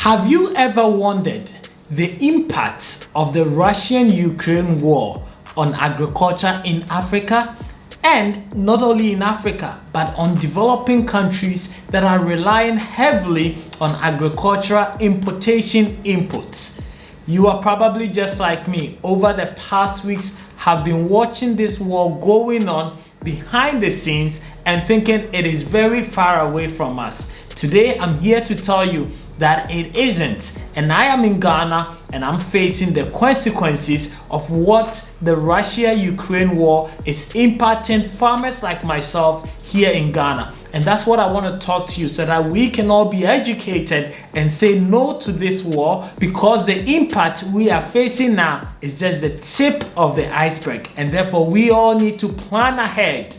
Have you ever wondered the impact of the Russian-Ukraine war on agriculture in Africa? And not only in Africa, but on developing countries that are relying heavily on agricultural importation inputs. You are probably just like me. Over the past weeks, have been watching this war going on behind the scenes and thinking it is very far away from us. Today, I'm here to tell you that it isn't, and I am in Ghana and I'm facing the consequences of what the Russia-Ukraine war is impacting farmers like myself here in Ghana. And that's what I want to talk to you so that we can all be educated and say no to this war, because the impact we are facing now is just the tip of the iceberg, and therefore we all need to plan ahead.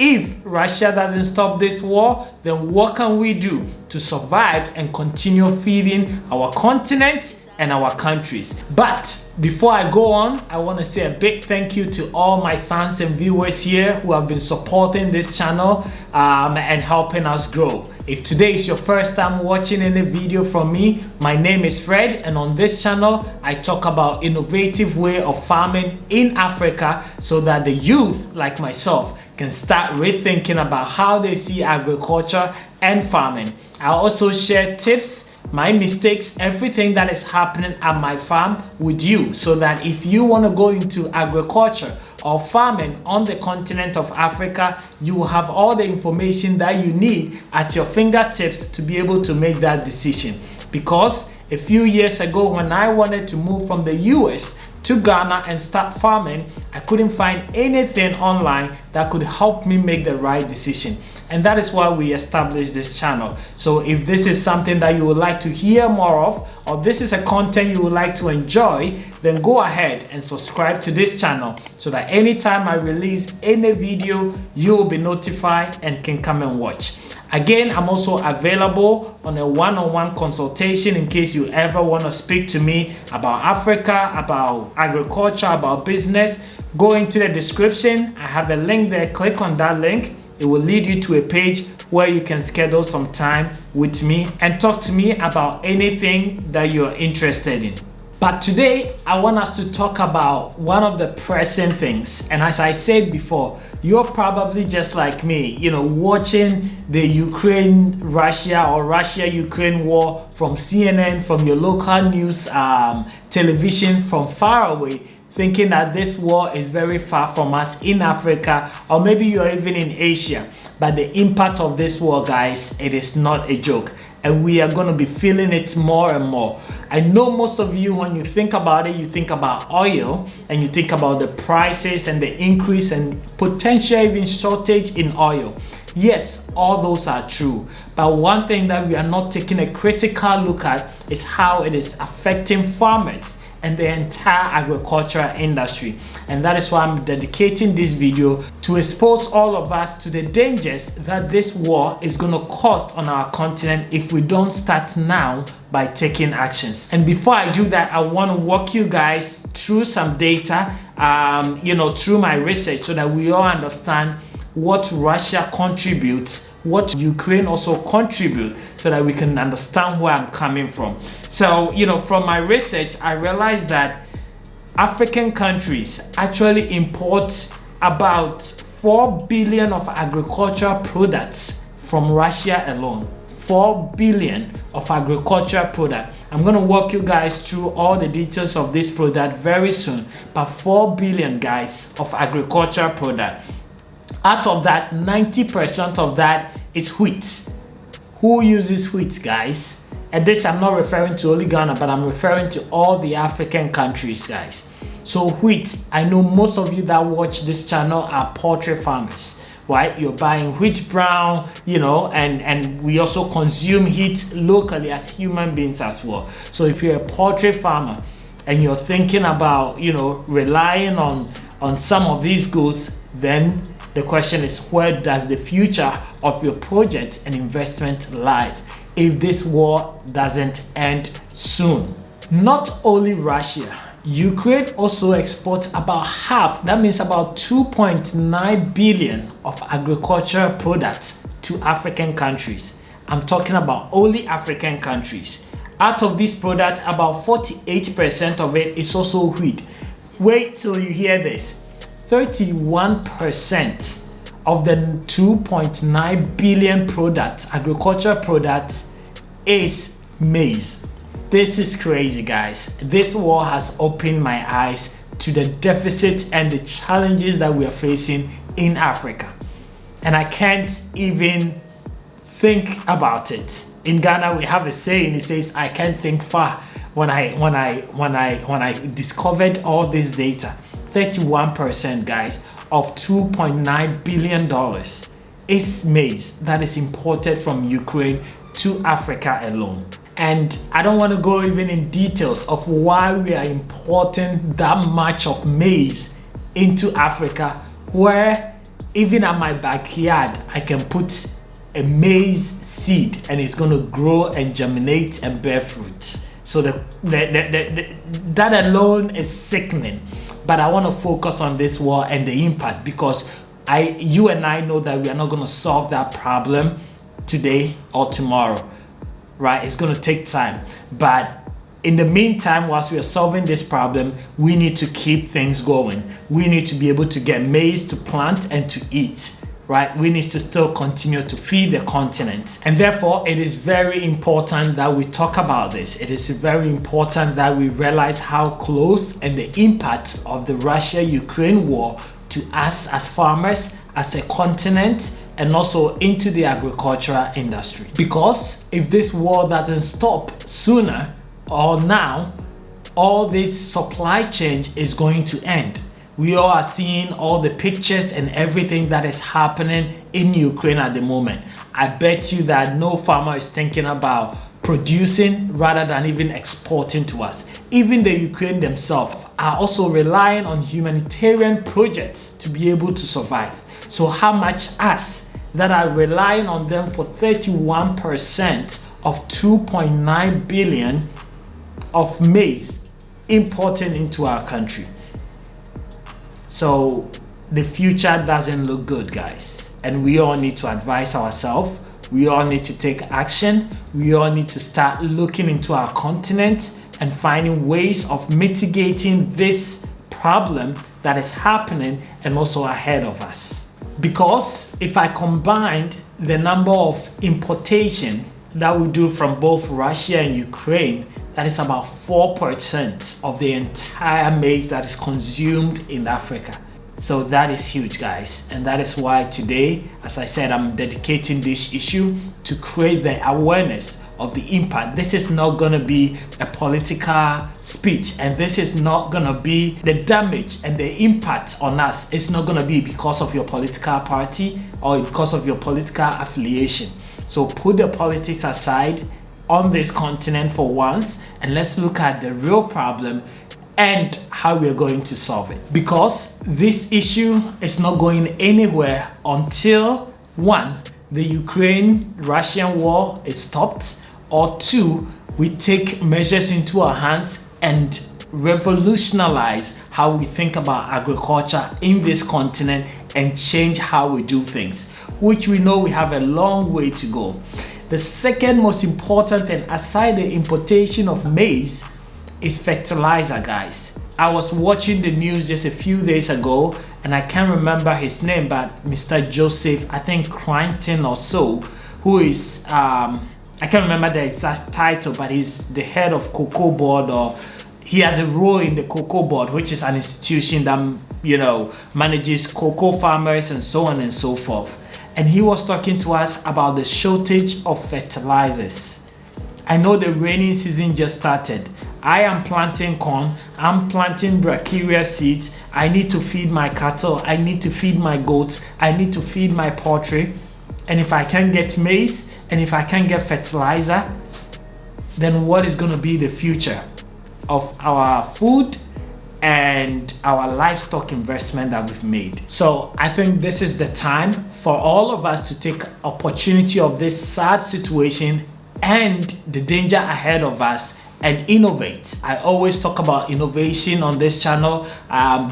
If Russia doesn't stop this war, then what can we do to survive and continue feeding our continent and our countries? But before I go on, I want to say a big thank you to all my fans and viewers here who have been supporting this channel and helping us grow. If today is your first time watching any video from me, my name is Fred, and on this channel I talk about innovative way of farming in Africa so that the youth like myself can start rethinking about how they see agriculture and farming. I also share tips, my mistakes, everything that is happening at my farm with you, so that if you want to go into agriculture or farming on the continent of Africa, you will have all the information that you need at your fingertips to be able to make that decision. Because a few years ago, when I wanted to move from the US to Ghana and start farming, I couldn't find anything online that could help me make the right decision. And that is why we established this channel. So if this is something that you would like to hear more of, or this is a content you would like to enjoy, then go ahead and subscribe to this channel so that anytime I release any video, you will be notified and can come and watch. Again, I'm also available on a one-on-one consultation in case you ever want to speak to me about Africa, about agriculture, about business. Go into the description. I have a link there. Click on that link. It will lead you to a page where you can schedule some time with me and talk to me about anything that you're interested in. But today, I want us to talk about one of the pressing things. And as I said before, you're probably just like me, watching the Ukraine-Russia or Russia-Ukraine war from CNN, from your local news television from far away, thinking that this war is very far from us in Africa, or maybe you're even in Asia. But the impact of this war, guys, it is not a joke. And we are going to be feeling it more and more. I know most of you, when you think about it, you think about oil and you think about the prices and the increase and potential even shortage in oil. Yes, all those are true. But one thing that we are not taking a critical look at is how it is affecting farmers and the entire agricultural industry. And that is why I'm dedicating this video to expose all of us to the dangers that this war is going to cause on our continent if we don't start now by taking actions. And before I do that, I want to walk you guys through some data, through my research, so that we all understand what Russia contributes, what Ukraine also contribute, so that we can understand where I'm coming from. So, from my research, I realized that African countries actually import about 4 billion of agricultural products from Russia alone. 4 billion of agricultural product. I'm going to walk you guys through all the details of this product very soon. But 4 billion, guys, of agricultural product. Out of that, 90% of that is wheat. Who uses wheat, guys? And this, I'm not referring to only Ghana, but I'm referring to all the African countries, guys. So wheat, I know most of you that watch this channel are poultry farmers, right? You're buying wheat brown, and we also consume wheat locally as human beings as well. So if you're a poultry farmer and you're thinking about, relying on some of these goods, then the question is, where does the future of your project and investment lies if this war doesn't end soon? Not only Russia, Ukraine also exports about half, that means about 2.9 billion of agricultural products to African countries. I'm talking about only African countries. Out of this product, about 48% of it is also wheat. Wait till you hear this. 31% of the 2.9 billion products, agricultural products, is maize. This is crazy, guys. This war has opened my eyes to the deficit and the challenges that we are facing in Africa. And I can't even think about it. In Ghana, we have a saying, it says, I can't think far. When I discovered all this data, 31%, guys, of $2.9 billion is maize that is imported from Ukraine to Africa alone. And I don't want to go even in details of why we are importing that much of maize into Africa, where even at my backyard, I can put a maize seed and it's going to grow and germinate and bear fruit. So that alone is sickening. But I want to focus on this war and the impact, because you and I know that we are not going to solve that problem today or tomorrow, right? It's going to take time. But in the meantime, whilst we are solving this problem, we need to keep things going. We need to be able to get maize to plant and to eat, right? We need to still continue to feed the continent. And therefore, it is very important that we talk about this. It is very important that we realize how close and the impact of the Russia-Ukraine war to us as farmers, as a continent, and also into the agricultural industry. Because if this war doesn't stop sooner or now, all this supply chain is going to end. We all are seeing all the pictures and everything that is happening in Ukraine at the moment. I bet you that no farmer is thinking about producing rather than even exporting to us. Even the Ukraine themselves are also relying on humanitarian projects to be able to survive. So how much us that are relying on them for 31% of 2.9 billion of maize imported into our country. So the future doesn't look good, guys. And we all need to advise ourselves. We all need to take action. We all need to start looking into our continent and finding ways of mitigating this problem that is happening and also ahead of us. Because if I combined the number of importation that we do from both Russia and Ukraine, that is about 4% of the entire maize that is consumed in Africa. So that is huge, guys. And that is why today, as I said, I'm dedicating this issue to create the awareness of the impact. This is not going to be a political speech, and this is not going to be the damage and the impact on us. It's not going to be because of your political party or because of your political affiliation. So put the politics aside on this continent for once, and let's look at the real problem and how we're going to solve it. Because this issue is not going anywhere until, one, the Ukraine-Russian war is stopped, or two, we take measures into our hands and revolutionize how we think about agriculture in this continent and change how we do things, which we know we have a long way to go. The second most important thing, aside the importation of maize, is fertilizer, guys. I was watching the news just a few days ago, and I can't remember his name, but Mr. Joseph, I think Cranton or so, who is, I can't remember the exact title, but he's the head of Cocoa Board, or he has a role in the Cocoa Board, which is an institution that, you know, manages cocoa farmers and so on and so forth. And he was talking to us about the shortage of fertilizers. I know the rainy season just started. I am planting corn, I'm planting brachiaria seeds. I need to feed my cattle, I need to feed my goats, I need to feed my poultry. And if I can't get maize, and if I can't get fertilizer, then what is going to be the future of our food and our livestock investment that we've made? So I think this is the time for all of us to take opportunity of this sad situation and the danger ahead of us and innovate. I always talk about innovation on this channel.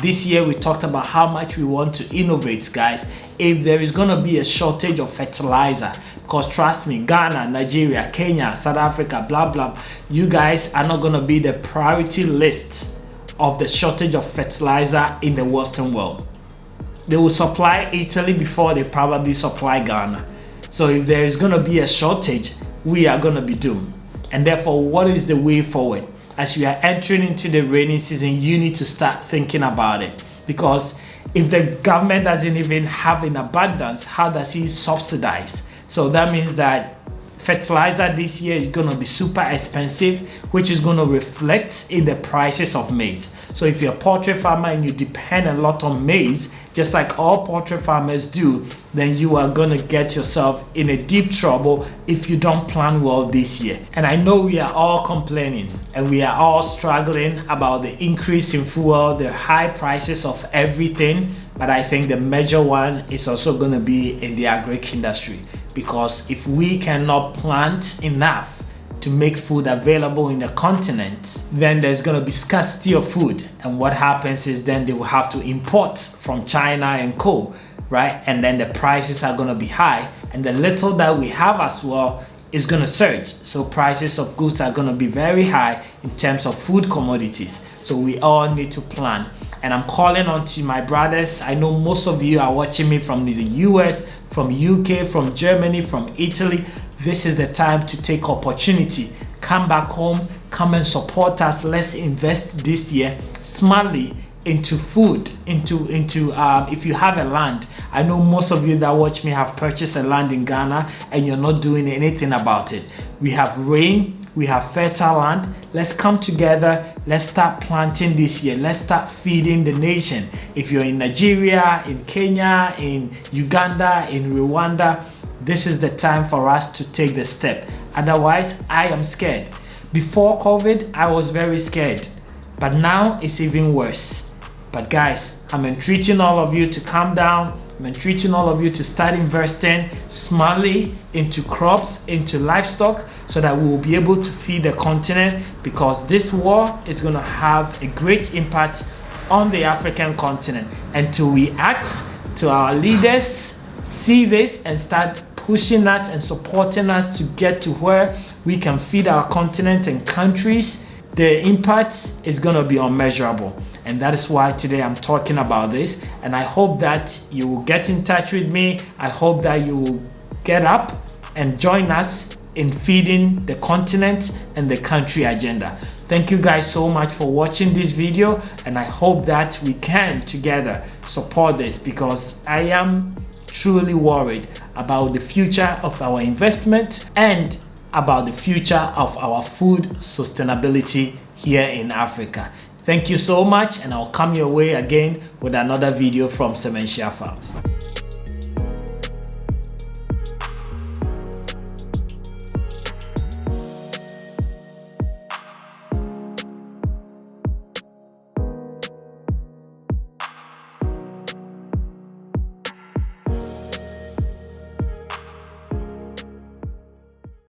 This year we talked about how much we want to innovate, guys. If there is going to be a shortage of fertilizer, because trust me, Ghana, Nigeria, Kenya, South Africa, blah blah, you guys are not going to be the priority list of the shortage of fertilizer in the Western world. They will supply Italy before they probably supply Ghana. So if there is going to be a shortage, we are going to be doomed. And therefore, what is the way forward? As we are entering into the rainy season, you need to start thinking about it. Because if the government doesn't even have in abundance, how does he subsidize? So that means that fertilizer this year is going to be super expensive, which is going to reflect in the prices of maize. So if you're a poultry farmer and you depend a lot on maize, just like all poultry farmers do, then you are going to get yourself in a deep trouble if you don't plan well this year. And I know we are all complaining and we are all struggling about the increase in fuel, the high prices of everything, but I think the major one is also going to be in the agric industry, because if we cannot plant enough to make food available in the continent, then there's going to be scarcity of food. And what happens is then they will have to import from China and co, right? And then the prices are going to be high, and the little that we have as well is going to surge. So prices of goods are going to be very high in terms of food commodities. So we all need to plan. And I'm calling on to my brothers. I know most of you are watching me from the US, from UK, from Germany, from Italy. This is the time to take opportunity. Come back home, come and support us. Let's invest this year smartly into food, into if you have a land. I know most of you that watch me have purchased a land in Ghana and you're not doing anything about it. We have rain, we have fertile land. Let's come together. Let's start planting this year. Let's start feeding the nation. If you're in Nigeria, in Kenya, in Uganda, in Rwanda, this is the time for us to take the step. Otherwise, I am scared. Before COVID, I was very scared, but now it's even worse. But guys, I'm entreating all of you to calm down. I'm entreating all of you to start investing smartly into crops, into livestock, so that we will be able to feed the continent, because this war is going to have a great impact on the African continent. Until we act, to our leaders see this and start pushing us and supporting us to get to where we can feed our continent and countries, the impact is going to be unmeasurable. And that is why today I'm talking about this. And I hope that you will get in touch with me. I hope that you will get up and join us in feeding the continent and the country agenda. Thank you guys so much for watching this video. And I hope that we can together support this, because I am truly worried about the future of our investment and about the future of our food sustainability here in Africa. Thank you so much, and I'll come your way again with another video from Sementia Farms.